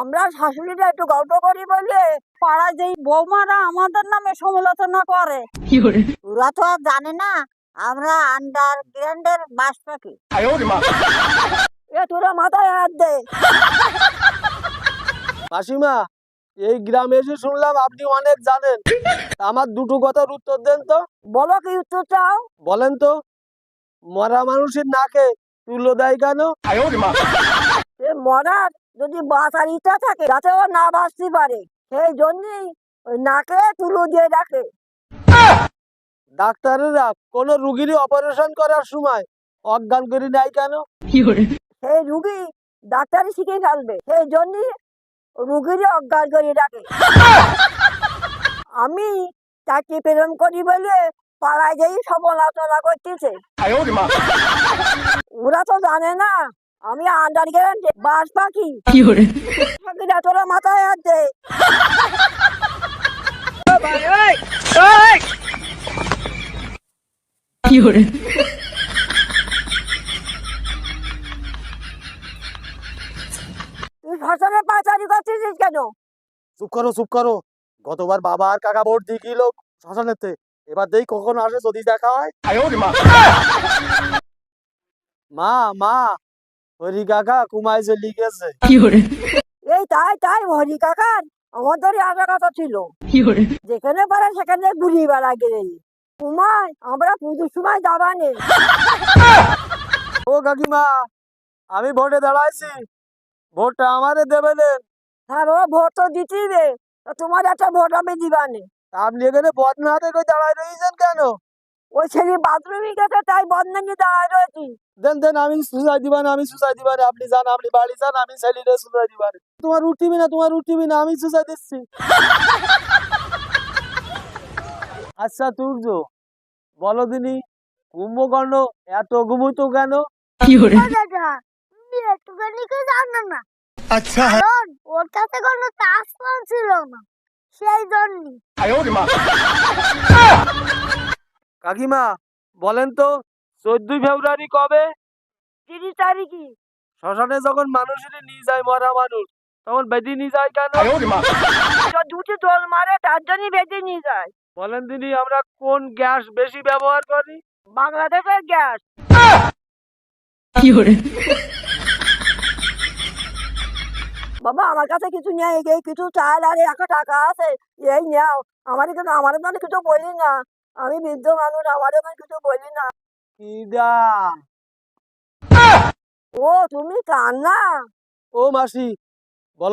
আমরা শাশুড়িরা একটু গল্প করি বলে পাড়ায় যেই বৌমারা আমাদের নামে সমালোচনা করে ওরা তো আর জানে না আমরা আন্ডারগ্রাউন্ডের বাস পাখি। এ তোরা মাথায় হাত দে। মাসিমা, এই গ্রামে এসে শুনলাম আপনি অনেক জানেন। আমার দুটো কথার উত্তর দেন তো। বলো কি উত্তর চাও? বলেন তো, মরা মানুষের নাকে তুলো দেয় কেন? এ মরার যদি বাঁচার ইচ্ছা থাকে যাতে ও না বাঁচতে পারে সেই জন্যই ওই নাকে তুলো দিয়ে রাখে। ডাক্তারেরা কোন রুগীর অপারেশন করার সময় অজ্ঞান করে নেয় কেন? সেই রুগী ডাক্তারই শিখে ফেলবে সেই জন্যই রুগীরই অজ্ঞান করে রাখে। আমি তাকে প্রেরণ করি বলে পাড়ায় যেই সমালোচনা করতেছে। ওরা তো জানে না আমি আন্ডারগ্রাউন্ডে বাস পাখি। পাখিরা তোরা মাথায় হাত দে। তুই শ্মশানে পাচারি করছিস কেন? চুপ করো, চুপ করো। গতবার বাবা আর কাকা ভোট দিয়ে গেল শ্মশানেতে, এবার দেই কখন আসে, যদি দেখা হয়। মা মা, হরি কাকা কুমায় যে লিখেছে। এই তাই তাই হরি কাকার আমাদেরই আগে কথা ছিল যেখানে পারে সেখানে ঘুরি বেড়া গেলে কুমায় আমরা পুজোর সময় যাবা নেই। ও কাকিমা, আমি ভোটে দাঁড়াইছি, ভোটটা আমারে দেবেন। হ্যাঁ বাবা ভোট তো দিতেই রে, তা তোমার একটা ভোট আমি দিবানে। আপনি এখানে বদনাতে কই দাঁড়ায় রয়েছেন কেন? ওই ছেলে বাথরুমে গেছে তাই বদনানি দাঁড়ায় রয়েছি। দেন দেন, আমি সুসাই দিবানে, আমি সুসাই দিবানে। আপনি যান, আপনি বাড়ি যান, আমি ছেলেরে সুসাই দিবানে। তোমার উঠিবি না, তোমার উঠিবি না, আমি সুসাই দিচ্ছি। আচ্ছা তুর্য, বলো দিনি, কুম্ভকর্ণ এত ঘুমুতো কেন? দাদা তুমি একটুখানি কি জানো না? আচ্ছা, কারণ ওর কাছে কোনো ট্রান্সফার ছিল না সেই জন্যই। কাকিমা বলেন তো, 14 ফেব্রুয়ারি কবে? 30 তারিখই। শ্মশানে যখন মানুষের নিয়ে যায়, মরা মানুষ, তখন বেদি নিয়ে যায় কেন? দুটি দোল মারে তার জন্যই বেঁধে নিয়ে যায়। বলেন দিনি, আমরা কোন গ্যাস বেশি ব্যবহার করি? বাংলাদেশের গ্যাস। বাবা আমার কাছে কিছু নেই, এই কিছু চাল আর 100 টাকা আছে, এই নাও। আমার মানে কিছু বলি না, আমি বৃদ্ধ মানুষ, আমারও মানে কিছু বলি না। ইদা, ও তুমি কান্না। ও মাসি,